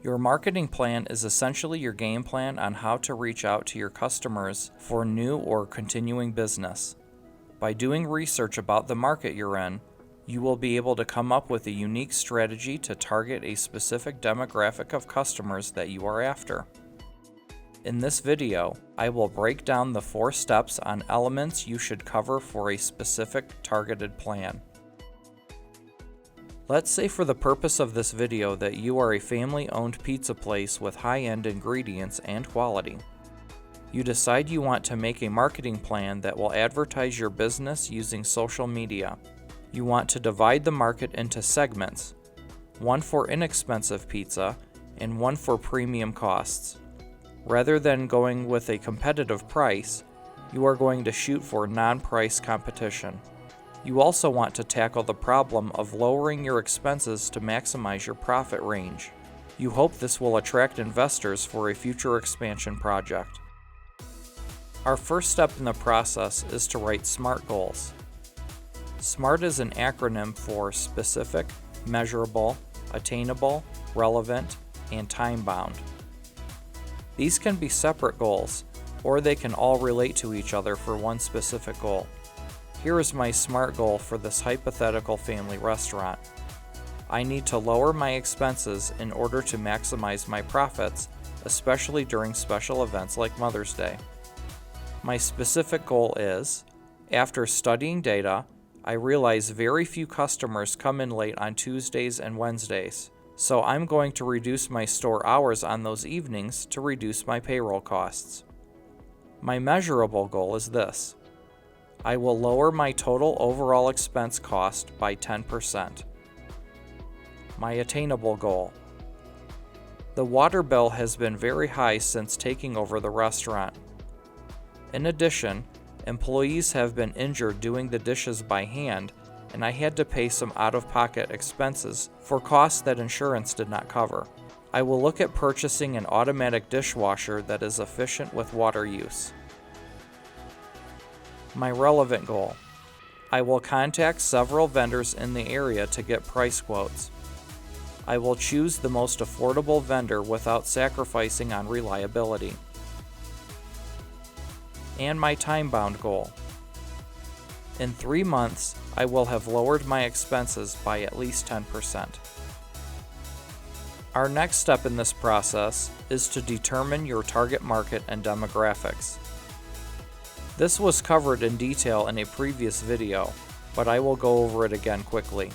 Your marketing plan is essentially your game plan on how to reach out to your customers for new or continuing business. By doing research about the market you're in, you will be able to come up with a unique strategy to target a specific demographic of customers that you are after. In this video, I will break down the 4 steps on elements you should cover for a specific targeted plan. Let's say for the purpose of this video that you are a family-owned pizza place with high-end ingredients and quality. You decide you want to make a marketing plan that will advertise your business using social media. You want to divide the market into segments, one for inexpensive pizza and one for premium costs. Rather than going with a competitive price, you are going to shoot for non-price competition. You also want to tackle the problem of lowering your expenses to maximize your profit range. You hope this will attract investors for a future expansion project. Our first step in the process is to write SMART goals. SMART is an acronym for specific, measurable, attainable, relevant, and time-bound. These can be separate goals, or they can all relate to each other for one specific goal. Here is my SMART goal for this hypothetical family restaurant. I need to lower my expenses in order to maximize my profits, especially during special events like Mother's Day. My specific goal is, after studying data, I realize very few customers come in late on Tuesdays and Wednesdays, so I'm going to reduce my store hours on those evenings to reduce my payroll costs. My measurable goal is this. I will lower my total overall expense cost by 10%. My attainable goal. The water bill has been very high since taking over the restaurant. In addition, employees have been injured doing the dishes by hand, and I had to pay some out-of-pocket expenses for costs that insurance did not cover. I will look at purchasing an automatic dishwasher that is efficient with water use. My relevant goal. I will contact several vendors in the area to get price quotes. I will choose the most affordable vendor without sacrificing on reliability. And my time-bound goal. In 3 months, I will have lowered my expenses by at least 10%. Our next step in this process is to determine your target market and demographics. This was covered in detail in a previous video, but I will go over it again quickly.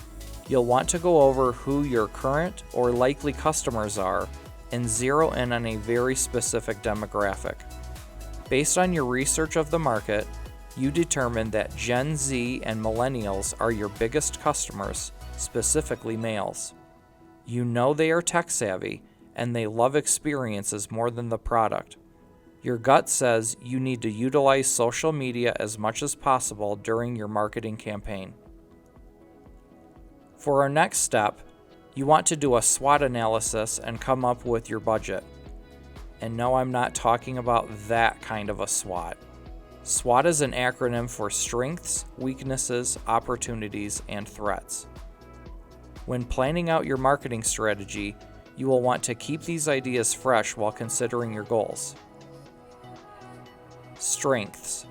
You'll want to go over who your current or likely customers are and zero in on a very specific demographic. Based on your research of the market, you determine that Gen Z and millennials are your biggest customers, specifically males. You know they are tech savvy and they love experiences more than the product. Your gut says you need to utilize social media as much as possible during your marketing campaign. For our next step, you want to do a SWOT analysis and come up with your budget. And no, I'm not talking about that kind of a SWOT. SWOT is an acronym for strengths, weaknesses, opportunities, and threats. When planning out your marketing strategy, you will want to keep these ideas fresh while considering your goals. Strengths.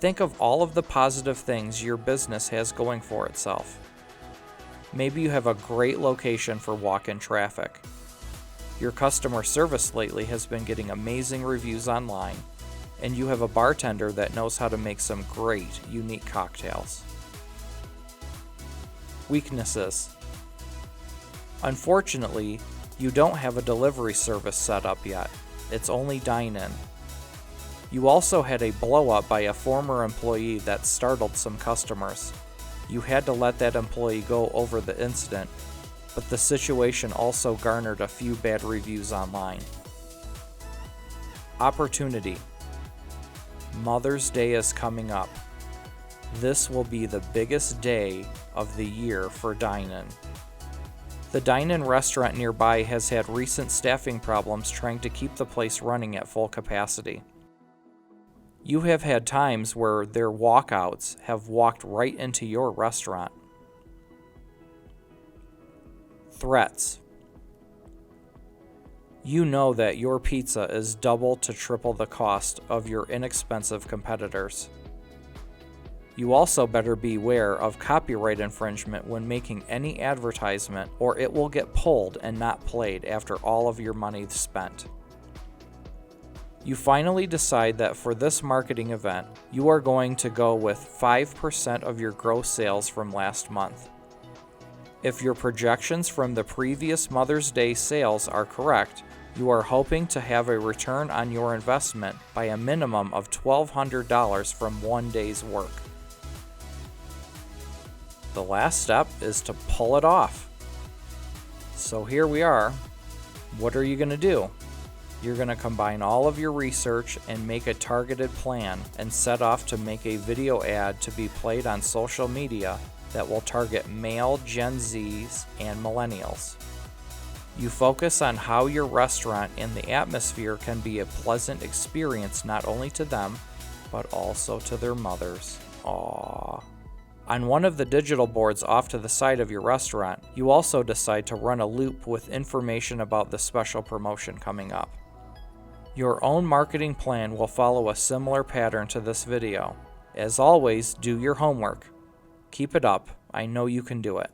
Think of all of the positive things your business has going for itself. Maybe you have a great location for walk-in traffic. Your customer service lately has been getting amazing reviews online, and you have a bartender that knows how to make some great, unique cocktails. Weaknesses. Unfortunately, you don't have a delivery service set up yet. It's only dine-in. You also had a blow-up by a former employee that startled some customers. You had to let that employee go over the incident, but the situation also garnered a few bad reviews online. Opportunity. Mother's Day is coming up. This will be the biggest day of the year for dine-in. The dine-in restaurant nearby has had recent staffing problems trying to keep the place running at full capacity. You have had times where their walkouts have walked right into your restaurant. Threats. You know that your pizza is double to triple the cost of your inexpensive competitors. You also better beware of copyright infringement when making any advertisement, or it will get pulled and not played after all of your money is spent. You finally decide that for this marketing event, you are going to go with 5% of your gross sales from last month. If your projections from the previous Mother's Day sales are correct, you are hoping to have a return on your investment by a minimum of $1,200 from one day's work. The last step is to pull it off. So here we are. What are you going to do? You're going to combine all of your research and make a targeted plan and set off to make a video ad to be played on social media that will target male Gen Zs and millennials. You focus on how your restaurant and the atmosphere can be a pleasant experience not only to them, but also to their mothers. Aww. On one of the digital boards off to the side of your restaurant, you also decide to run a loop with information about the special promotion coming up. Your own marketing plan will follow a similar pattern to this video. As always, do your homework. Keep it up. I know you can do it.